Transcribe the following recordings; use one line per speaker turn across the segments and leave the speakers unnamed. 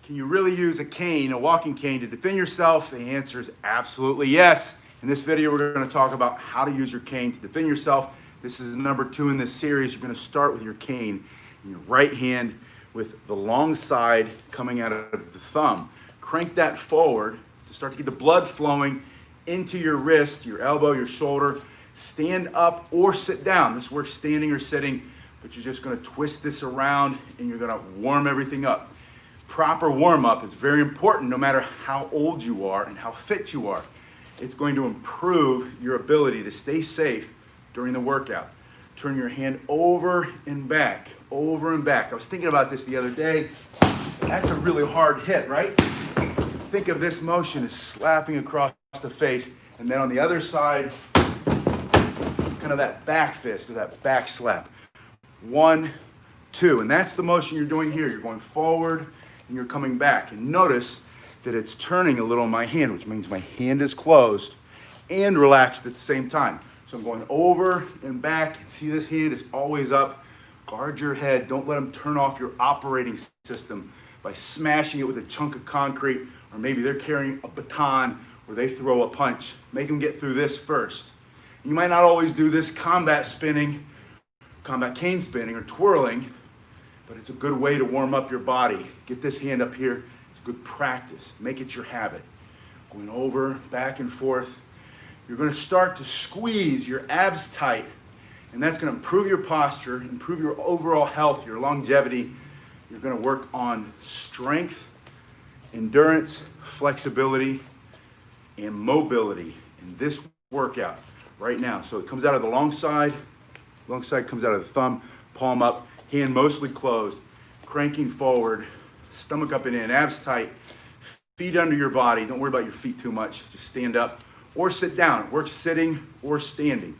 Can you really use a cane, a walking cane, to defend yourself? The answer is absolutely yes. In this video, we're going to talk about how to use your cane to defend yourself. This is number 2 in this series. You're going to start with your cane in your right hand with the long side coming out of the thumb. Crank that forward to start to get the blood flowing into your wrist, your elbow, your shoulder. Stand up or sit down. This works standing or sitting, but you're just going to twist this around and you're going to warm everything up. Proper warm-up is very important no matter how old you are and how fit you are. It's going to improve your ability to stay safe during the workout. Turn your hand over and back, over and back. I was thinking about this the other day. That's a really hard hit, right? Think of this motion as slapping across the face, and then on the other side, kind of that back fist or that back slap. 1, 2, and that's the motion you're doing here. You're going forward and you're coming back. And notice that it's turning a little in my hand, which means my hand is closed and relaxed at the same time. So I'm going over and back. See, this hand is always up. Guard your head. Don't let them turn off your operating system by smashing it with a chunk of concrete, or maybe they're carrying a baton or they throw a punch. Make them get through this first. You might not always do this combat cane spinning or twirling, but it's a good way to warm up your body. Get this hand up here. It's good practice. Make it your habit. Going over, back and forth. You're going to start to squeeze your abs tight, and that's going to improve your posture, improve your overall health, your longevity. You're going to work on strength, endurance, flexibility, and mobility in this workout right now. So it comes out of the long side comes out of the thumb, palm up, hand mostly closed, cranking forward, stomach up and in, abs tight, feet under your body. Don't worry about your feet too much. Just stand up or sit down. Work sitting or standing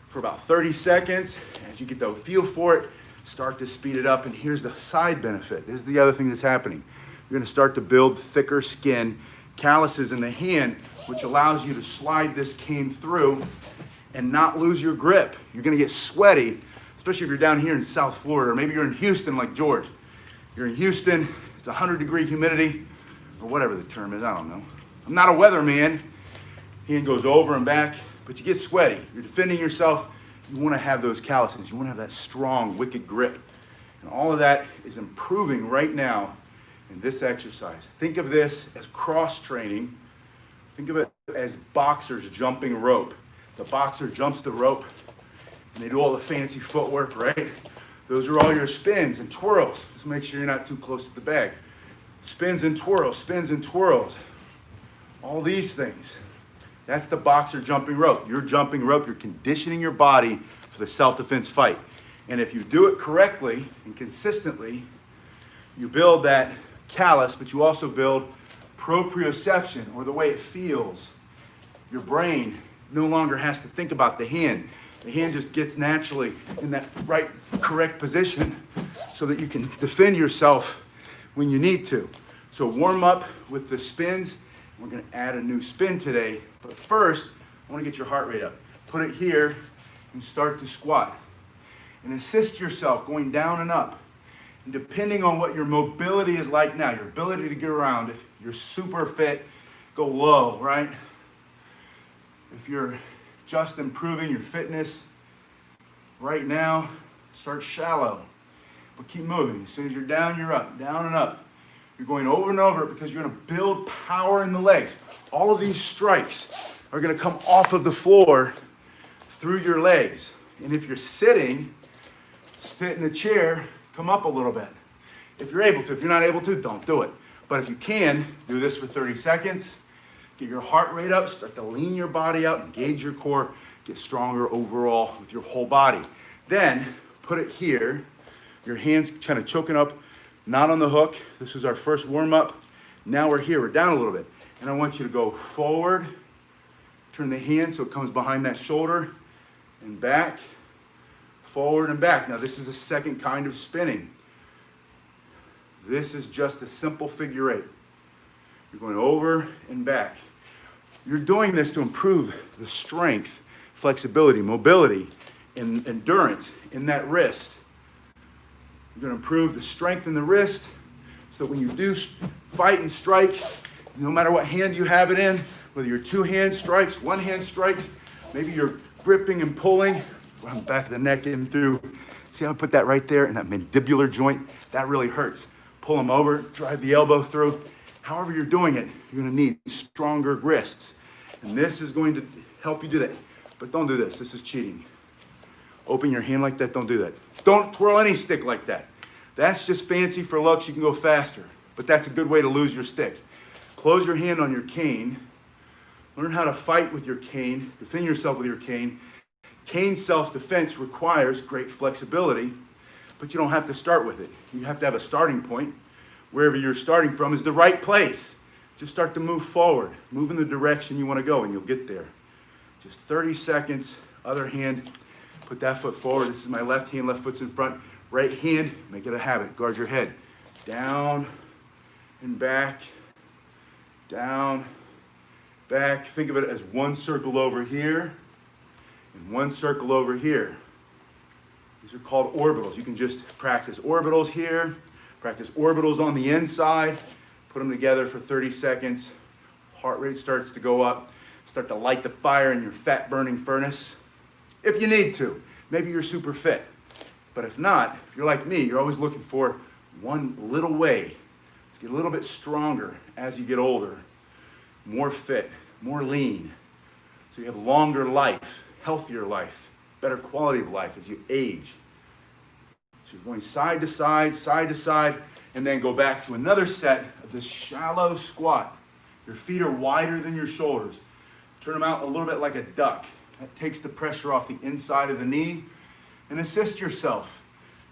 for about 30 seconds. As you get the feel for it, start to speed it up. And here's the side benefit. This is the other thing that's happening. You're going to start to build thicker skin, calluses in the hand, which allows you to slide this cane through and not lose your grip. You're going to get sweaty, especially if you're down here in South Florida, or maybe you're in Houston like George. You're in Houston, it's 100-degree humidity, or whatever the term is, I don't know. I'm not a weatherman. Hand goes over and back, but you get sweaty. You're defending yourself. You want to have those calluses. You want to have that strong, wicked grip. And all of that is improving right now in this exercise. Think of this as cross-training. Think of it as boxers jumping rope. The boxer jumps the rope, and they do all the fancy footwork, right? Those are all your spins and twirls. Just make sure you're not too close to the bag. Spins and twirls, spins and twirls. All these things. That's the boxer jumping rope. You're jumping rope. You're conditioning your body for the self-defense fight. And if you do it correctly and consistently, you build that callus, but you also build proprioception, or the way it feels. Your brain no longer has to think about the hand. The hand just gets naturally in that right, correct position so that you can defend yourself when you need to. So warm up with the spins. We're going to add a new spin today. But first, I want to get your heart rate up. Put it here and start to squat. And assist yourself going down and up. And depending on what your mobility is like now, your ability to get around, if you're super fit, go low, right? If you're just improving your fitness right now, start shallow. But keep moving. As soon as you're down, you're up, down and up. You're going over and over because you're going to build power in the legs. All of these strikes are going to come off of the floor through your legs. And if you're sitting, sit in the chair, come up a little bit. If you're able to. If you're not able to, don't do it. But if you can, do this for 30 seconds. Get your heart rate up, start to lean your body out, engage your core, get stronger overall with your whole body. Then put it here. Your hands kind of choking up, not on the hook. This is our first warm-up. Now we're here, we're down a little bit. And I want you to go forward, turn the hand so it comes behind that shoulder, and back, forward and back. Now this is a second kind of spinning. This is just a simple figure 8. You're going over and back. You're doing this to improve the strength, flexibility, mobility, and endurance in that wrist. You're going to improve the strength in the wrist so that when you do fight and strike, no matter what hand you have it in, whether you're two-hand strikes, one-hand strikes, maybe you're gripping and pulling, run back of the neck in through. See how I put that right there in that mandibular joint? That really hurts. Pull them over, drive the elbow through. However you're doing it, you're gonna need stronger wrists. And this is going to help you do that. But don't do this, this is cheating. Open your hand like that, don't do that. Don't twirl any stick like that. That's just fancy for looks, you can go faster. But that's a good way to lose your stick. Close your hand on your cane. Learn how to fight with your cane, defend yourself with your cane. Cane self-defense requires great flexibility, but you don't have to start with it. You have to have a starting point. Wherever you're starting from is the right place. Just start to move forward. Move in the direction you want to go and you'll get there. Just 30 seconds, other hand, put that foot forward. This is my left hand, left foot's in front. Right hand, make it a habit. Guard your head. Down and back, down, back. Think of it as one circle over here and one circle over here. These are called orbitals. You can just practice orbitals here, practice orbitals on the inside, put them together for 30 seconds. Heart rate starts to go up. Start to light the fire in your fat burning furnace. If you need to. Maybe you're super fit. But if not, if you're like me, you're always looking for one little way to get a little bit stronger as you get older, more fit, more lean. So you have longer life, healthier life, better quality of life as you age. So you're going side to side, and then go back to another set of this shallow squat. Your feet are wider than your shoulders. Turn them out a little bit like a duck. That takes the pressure off the inside of the knee. And assist yourself.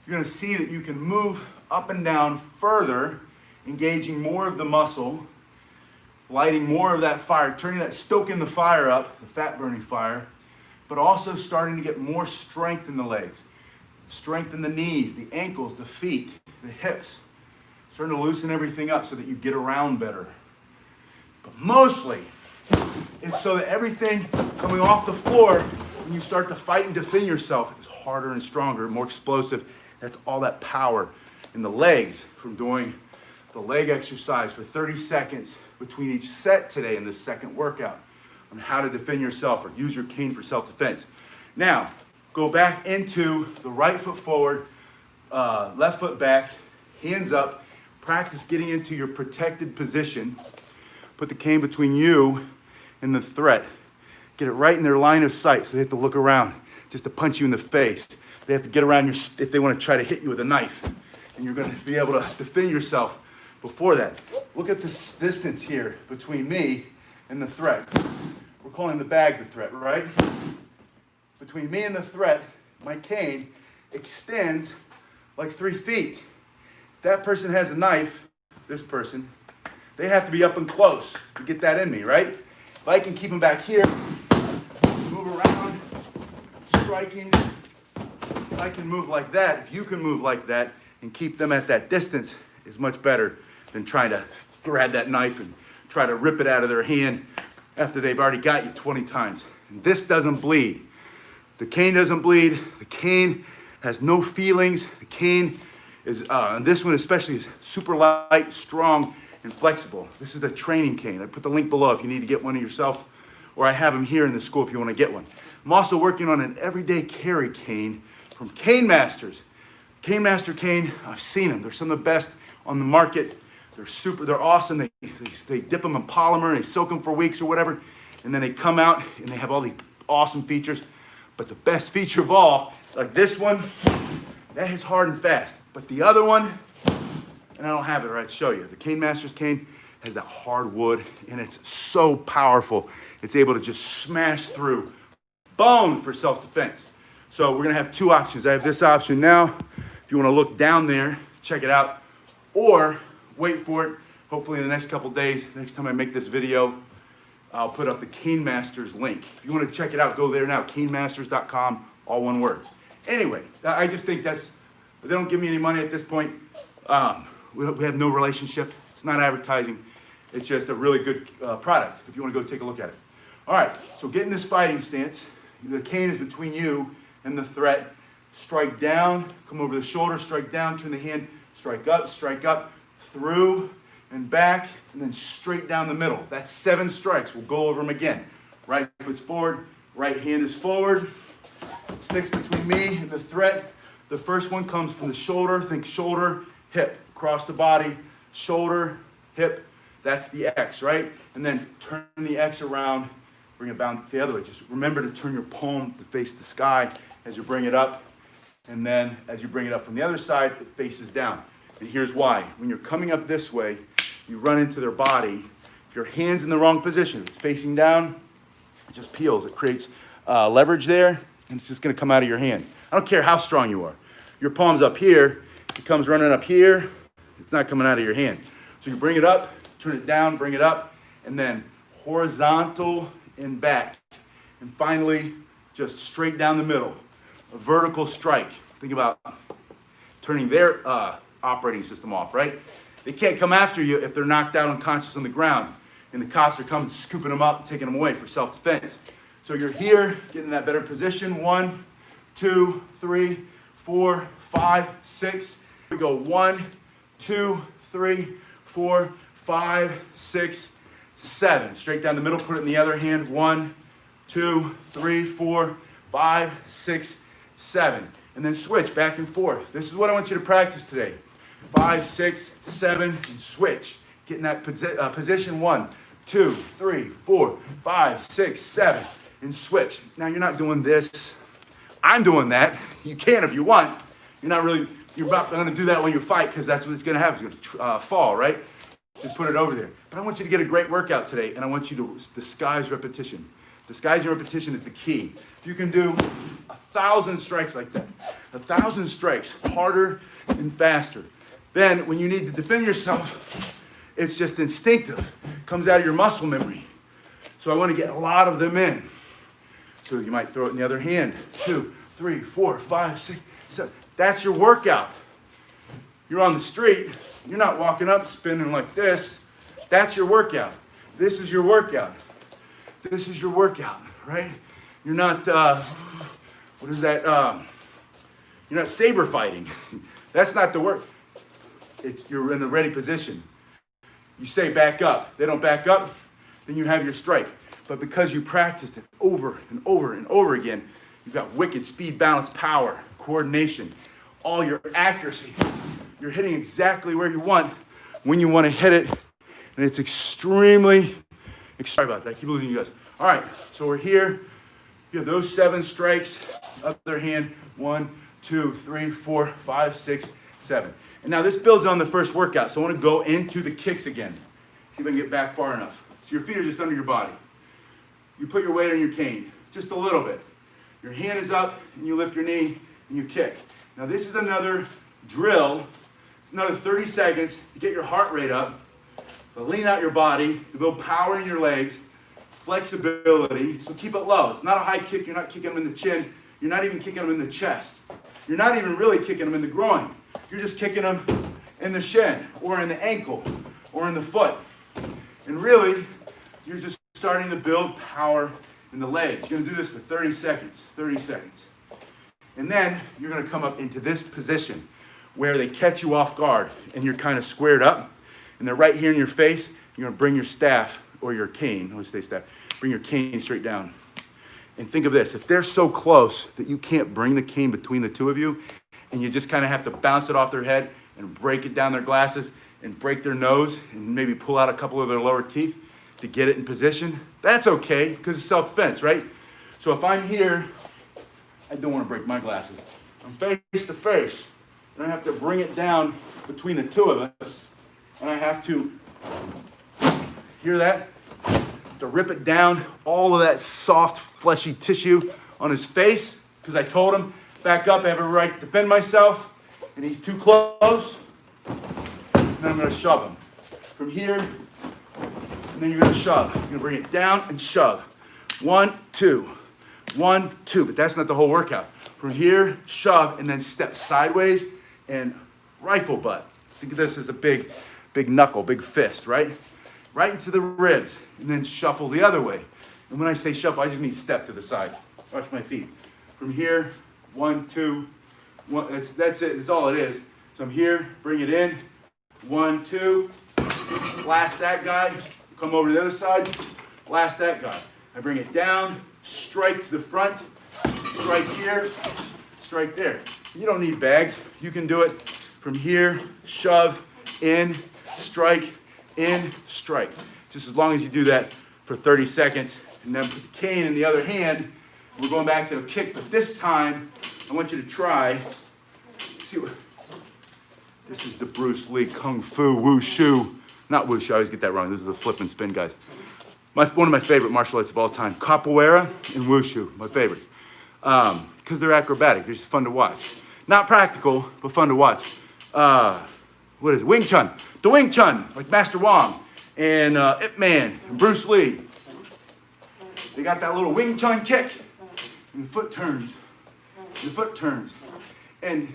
You're gonna see that you can move up and down further, engaging more of the muscle, lighting more of that fire, turning that stoking the fire up, the fat burning fire, but also starting to get more strength in the legs, strength in the knees, the ankles, the feet, the hips, starting to loosen everything up so that you get around better. But mostly, it's so that everything coming off the floor, when you start to fight and defend yourself, is harder and stronger, more explosive. That's all that power in the legs from doing the leg exercise for 30 seconds between each set today in this second workout on how to defend yourself or use your cane for self-defense. Now, go back into the right foot forward, left foot back, hands up. Practice getting into your protected position. Put the cane between you and the threat. Get it right in their line of sight so they have to look around just to punch you in the face. They have to get around if they want to try to hit you with a knife. And you're going to be able to defend yourself before that. Look at this distance here between me and the threat. We're calling the bag the threat, right? Between me and the threat, my cane extends like 3 feet. That person has a knife, this person, they have to be up and close to get that in me, right? If I can keep them back here, move around, striking, if I can move like that, if you can move like that and keep them at that distance is much better than trying to grab that knife and try to rip it out of their hand after they've already got you 20 times. And this doesn't bleed. The cane doesn't bleed. The cane has no feelings. The cane is, and this one especially, is super light, strong, and flexible. This is the training cane. I put the link below if you need to get one of yourself, or I have them here in the school if you want to get one. I'm also working on an everyday carry cane from Cane Masters. Cane Master cane, I've seen them. They're some of the best on the market. They're awesome. They dip them in polymer, and they soak them for weeks or whatever, and then they come out and they have all these awesome features. But the best feature of all, like this one, that is hard and fast. But the other one, and I don't have it right to show you, the Cane Masters cane has that hard wood, and it's so powerful. It's able to just smash through bone for self-defense. So we're gonna have 2 options. I have this option now. If you wanna look down there, check it out, or wait for it. Hopefully in the next couple days, next time I make this video, I'll put up the Cane Masters link. If you wanna check it out, go there now, canemasters.com, all one word. Anyway, I just think they don't give me any money at this point. We have no relationship. It's not advertising. It's just a really good product if you want to go take a look at it. All right, so get in this fighting stance. The cane is between you and the threat. Strike down, come over the shoulder, strike down, turn the hand, strike up, through and back, and then straight down the middle. That's 7 strikes. We'll go over them again. Right foot's forward, right hand is forward. Sticks between me and the threat. The first one comes from the shoulder. Think shoulder, hip, across the body, shoulder, hip. That's the X, right? And then turn the X around, bring it down the other way. Just remember to turn your palm to face the sky as you bring it up. And then as you bring it up from the other side, it faces down. And here's why. When you're coming up this way, you run into their body. If your hand's in the wrong position, it's facing down, it just peels. It creates leverage there, and it's just gonna come out of your hand. I don't care how strong you are. Your palm's up here, it comes running up here, it's not coming out of your hand. So you bring it up, turn it down, bring it up, and then horizontal and back. And finally, just straight down the middle, a vertical strike. Think about turning their operating system off, right? They can't come after you if they're knocked out unconscious on the ground, and the cops are coming, scooping them up, taking them away for self-defense. So you're here, getting that better position. 1, 2, 3, 4, 5, 6. We go 1, 2, 3, 4, 5, 6, 7. Straight down the middle, put it in the other hand. 1, 2, 3, 4, 5, 6, 7. And then switch back and forth. This is what I want you to practice today. 5, 6, 7, and switch. Get in that position. 1, 2, 3, 4, 5, 6, 7, and switch. Now you're not doing this. I'm doing that. You can if you want. You're not going to do that when you fight, because that's what's going to happen. You're going to fall, right? Just put it over there. But I want you to get a great workout today, and I want you to disguise repetition. Disguising repetition is the key. If you can do 1,000 strikes like that, 1,000 strikes, harder and faster, then when you need to defend yourself, it's just instinctive. Comes out of your muscle memory. So I want to get a lot of them in. So you might throw it in the other hand. 2, 3, 4, 5, 6, 7. That's your workout. You're on the street. You're not walking up spinning like this. That's your workout. This is your workout. This is your workout, right? You're not, what is that? You're not saber fighting. That's not the work. You're in the ready position. You say back up. They don't back up, then you have your strike. But because you practiced it over and over and over again, you've got wicked speed, balance, power, coordination, all your accuracy. You're hitting exactly where you want when you want to hit it. And it's extremely, sorry about that. I keep losing you guys. All right, so we're here. You have those 7 strikes. Other hand, 1, 2, 3, 4, 5, 6, 7. And now this builds on the first workout. So I want to go into the kicks again. See if I can get back far enough. So your feet are just under your body. You put your weight on your cane, just a little bit. Your hand is up, and you lift your knee, and you kick. Now this is another drill. It's another 30 seconds to get your heart rate up, to lean out your body, to build power in your legs, flexibility. So keep it low. It's not a high kick. You're not kicking them in the chin. You're not even kicking them in the chest. You're not even really kicking them in the groin. You're just kicking them in the shin, or in the ankle, or in the foot. And really, you're just starting to build power in the legs. You're going to do this for 30 seconds. 30 seconds. And then you're going to come up into this position where they catch you off guard and you're kind of squared up and they're right here in your face. You're going to bring your staff or your cane. I always say staff. Bring your cane straight down. And think of this. If they're so close that you can't bring the cane between the two of you and you just kind of have to bounce it off their head and break it down their glasses and break their nose and maybe pull out a couple of their lower teeth to get it in position, that's okay because it's self-defense, right? So if I'm here, I don't want to break my glasses. I'm face to face, and I have to bring it down between the two of us, and I have to, hear that? To rip it down, all of that soft, fleshy tissue on his face, because I told him, back up, I have a right to defend myself, and he's too close, and then I'm going to shove him. From here, and then you're going to shove. You're going to bring it down and shove. 1, 2. 1, 2. But that's not the whole workout. From here, shove, and then step sideways and rifle butt. Think of this as a big knuckle, big fist, right? Right into the ribs, and then shuffle the other way. And when I say shuffle, I just mean step to the side. Watch my feet. From here, 1, 2, 1. That's it. That's all it is. So I'm here, bring it in, 1, 2. Blast that guy. Come over to the other side. Blast that guy. I bring it down, strike to the front, strike here, strike there. You don't need bags. You can do it from here, shove, in, strike, just as long as you do that for 30 seconds. And then put the cane in the other hand. We're going back to a kick, but this time I want you to try. See what? This is the Bruce Lee Kung Fu Wushu. Not Wushu, I always get that wrong. These are the flip and spin guys. One of my favorite martial arts of all time. Capoeira and Wushu, my favorites. Because they're acrobatic, they're just fun to watch. Not practical, but fun to watch. What is it? Wing Chun. The Wing Chun, like Master Wong and Ip Man and Bruce Lee. They got that little Wing Chun kick, and the foot turns. The foot turns. And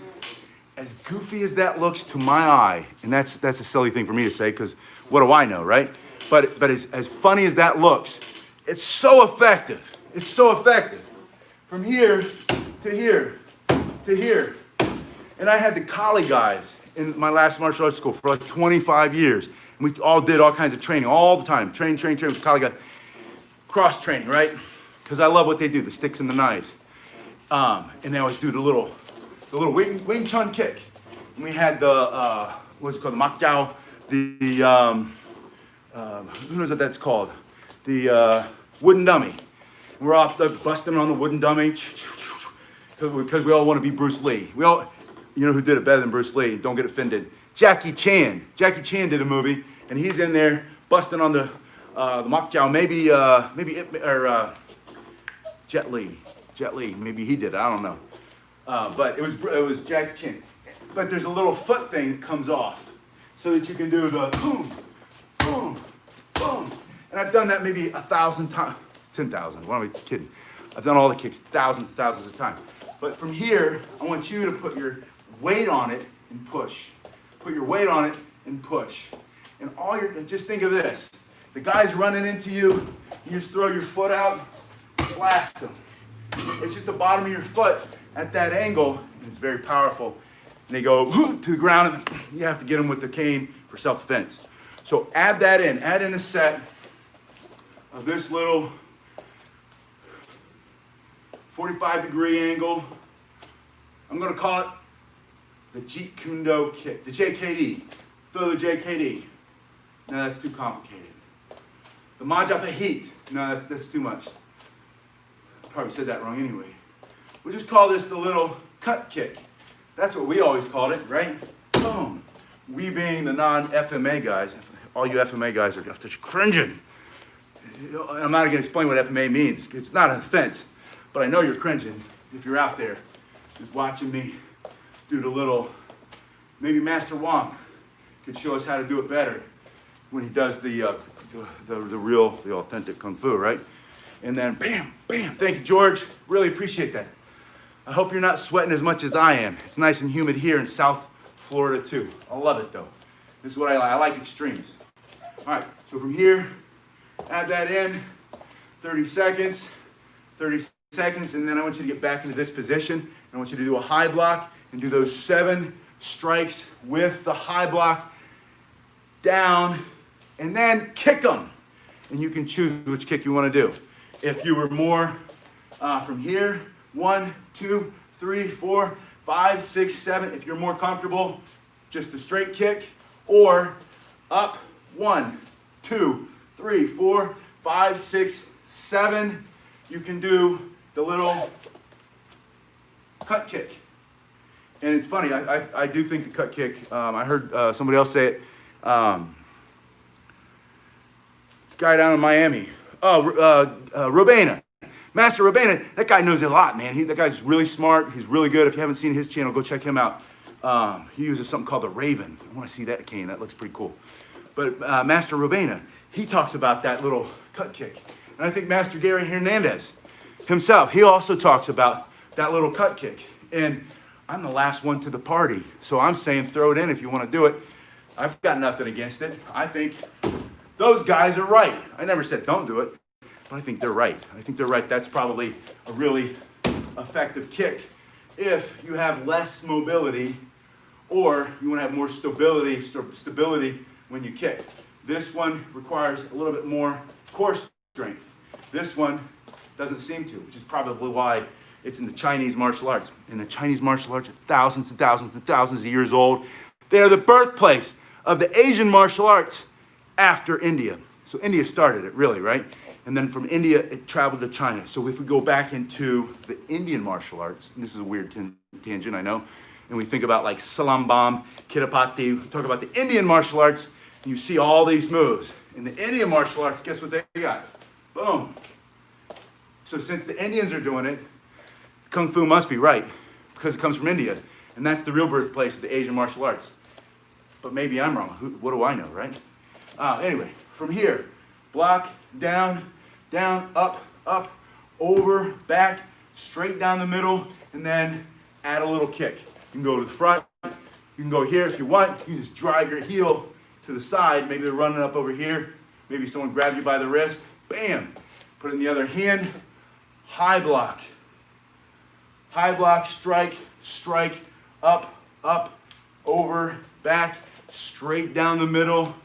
as goofy as that looks to my eye, and that's a silly thing for me to say, because what do I know, right? But as funny as that looks, it's so effective. It's so effective. From here to here to here. And I had the Kali guys in my last martial arts school for like 25 years. And we all did all kinds of training all the time. Train with Kali guys. Cross training, right? Because I love what they do, the sticks and the knives. And they always do the little Wing Chun kick. And we had the, what's it called, the Mak Jiao, who is it that's called? The wooden dummy. And we're off busting on the wooden dummy because we all want to be Bruce Lee. We all, you know who did it better than Bruce Lee? Don't get offended. Jackie Chan. Jackie Chan did a movie, and he's in there busting on the Mak Jiao. Maybe Jet Li. Jet Li. Maybe he did it. I don't know. But it was Jackie Chan. But there's a little foot thing that comes off so that you can do the boom, boom, boom. And I've done that maybe 1,000 times, 10,000. Why am I kidding? I've done all the kicks thousands of times. But from here, I want you to put your weight on it and push. Put your weight on it and push. And just think of this. The guy's running into you, you just throw your foot out, blast him. It's just the bottom of your foot at that angle, and it's very powerful. And they go to the ground, and you have to get them with the cane for self-defense. So add that in. Add in a set of this little 45-degree angle. I'm going to call it the Jeet Kune Do kick, the JKD. Throw the JKD. No, that's too complicated. The Majapahit. No, that's too much. Probably said that wrong anyway. We'll just call this the little cut kick. That's what we always called it, right? Boom. We being the non-FMA guys. All you FMA guys are just cringing. I'm not going to explain what FMA means. It's not an offense, but I know you're cringing if you're out there just watching me do the little, maybe Master Wong could show us how to do it better when he does the real, the authentic Kung Fu, right? And then bam, bam. Thank you, George. Really appreciate that. I hope you're not sweating as much as I am. It's nice and humid here in South Florida too. I love it though. This is what I like. I like extremes. All right, so from here, add that in, 30 seconds, and then I want you to get back into this position. I want you to do a high block and do those 7 strikes with the high block down, and then kick them. And you can choose which kick you want to do. If you were more from here, 1, 2, 3, 4, 5, 6, 7. If you're more comfortable, just the straight kick, or up 1, 2, 3, 4, 5, 6, 7. You can do the little cut kick. And it's funny, I do think the cut kick, I heard somebody else say it. The guy down in Miami, Robena. Master Robena, that guy knows a lot, man. That guy's really smart. He's really good. If you haven't seen his channel, go check him out. He uses something called the Raven. I want to see that cane. That looks pretty cool. But Master Robena, he talks about that little cut kick. And I think Master Gary Hernandez himself, he also talks about that little cut kick. And I'm the last one to the party. So I'm saying throw it in if you want to do it. I've got nothing against it. I think those guys are right. I never said don't do it. But I think they're right. I think they're right. That's probably a really effective kick if you have less mobility or you want to have more stability when you kick. This one requires a little bit more core strength. This one doesn't seem to, which is probably why it's in the Chinese martial arts. And the Chinese martial arts are thousands and thousands and thousands of years old. They are the birthplace of the Asian martial arts after India. So India started it, really, right? And then from India, it traveled to China. So if we go back into the Indian martial arts, and this is a weird tangent, I know, and we think about like Salambam, Kirapati, talk about the Indian martial arts, and you see all these moves. In the Indian martial arts, guess what they got? Boom. So since the Indians are doing it, Kung Fu must be right, because it comes from India. And that's the real birthplace of the Asian martial arts. But maybe I'm wrong. What do I know, right? Anyway, from here, block, down, down, up, up, over, back, straight down the middle, and then add a little kick. You can go to the front. You can go here if you want. You can just drive your heel to the side. Maybe they're running up over here. Maybe someone grabbed you by the wrist. Bam. Put it in the other hand. High block. High block, strike, strike, up, up, over, back, straight down the middle.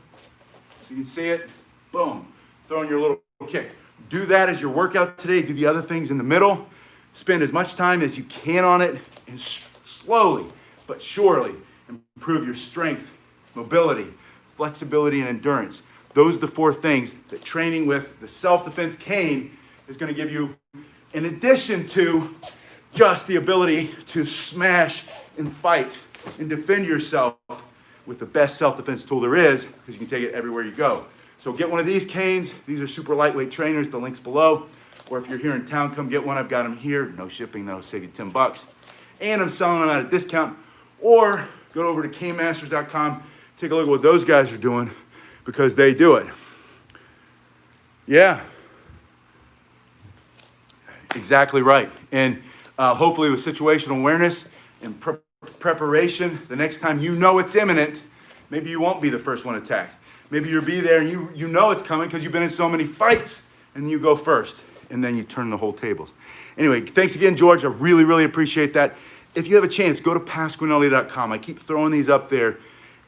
So you can see it. Boom. Throwing your little kick. Do that as your workout today. Do the other things in the middle. Spend as much time as you can on it, and slowly but surely improve your strength, mobility, flexibility, and endurance. Those are the 4 things that training with the self-defense cane is going to give you, in addition to just the ability to smash and fight and defend yourself with the best self-defense tool there is, because you can take it everywhere you go. So get one of these canes. These are super lightweight trainers. The link's below. Or if you're here in town, come get one. I've got them here. No shipping. That'll save you $10. And I'm selling them at a discount. Or go over to canemasters.com. Take a look at what those guys are doing, because they do it. Yeah. Exactly right. And hopefully with situational awareness and preparation, the next time you know it's imminent, maybe you won't be the first one attacked. Maybe you'll be there and you know it's coming because you've been in so many fights, and you go first, and then you turn the whole tables. Anyway, thanks again, George. I really, really appreciate that. If you have a chance, go to pasquinelli.com. I keep throwing these up there,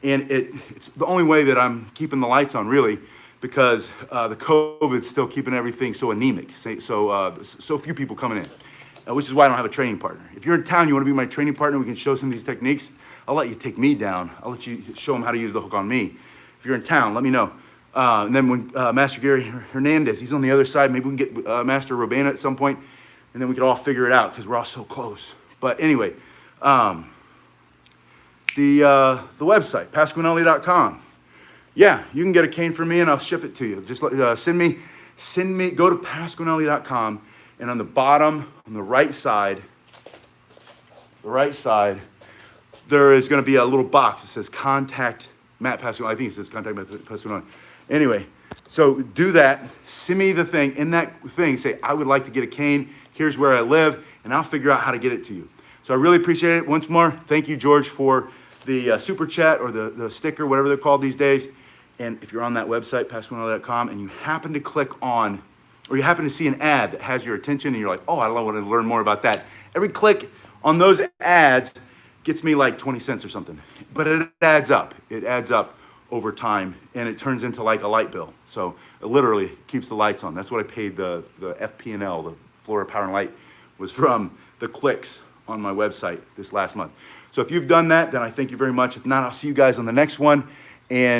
and it's the only way that I'm keeping the lights on, really, because the COVID's still keeping everything so anemic, so few people coming in, which is why I don't have a training partner. If you're in town, you want to be my training partner, we can show some of these techniques. I'll let you take me down. I'll let you show them how to use the hook on me. If you're in town, let me know. And then when Master Gary Hernandez, he's on the other side, maybe we can get Master Robena at some point, and then we could all figure it out because we're all so close. But anyway, the website, pasquinelli.com. Yeah, you can get a cane from me and I'll ship it to you. Just send me, go to pasquinelli.com, and on the bottom, on the right side, there is going to be a little box that says contact Matt Pasquinelli. I think it says contact Matt Pasquinelli. Anyway, so do that. Send me the thing. In that thing, say, I would like to get a cane. Here's where I live, and I'll figure out how to get it to you. So I really appreciate it. Once more, thank you, George, for the super chat or the sticker, whatever they're called these days. And if you're on that website, pasquinelli.com, and you happen to click on, or you happen to see an ad that has your attention, and you're like, oh, I want to learn more about that. Every click on those ads gets me like 20 cents or something. But it adds up. It adds up over time, and it turns into like a light bill. So it literally keeps the lights on. That's what I paid the FP&L, the Florida Power and Light, was from the clicks on my website this last month. So if you've done that, then I thank you very much. If not, I'll see you guys on the next one. And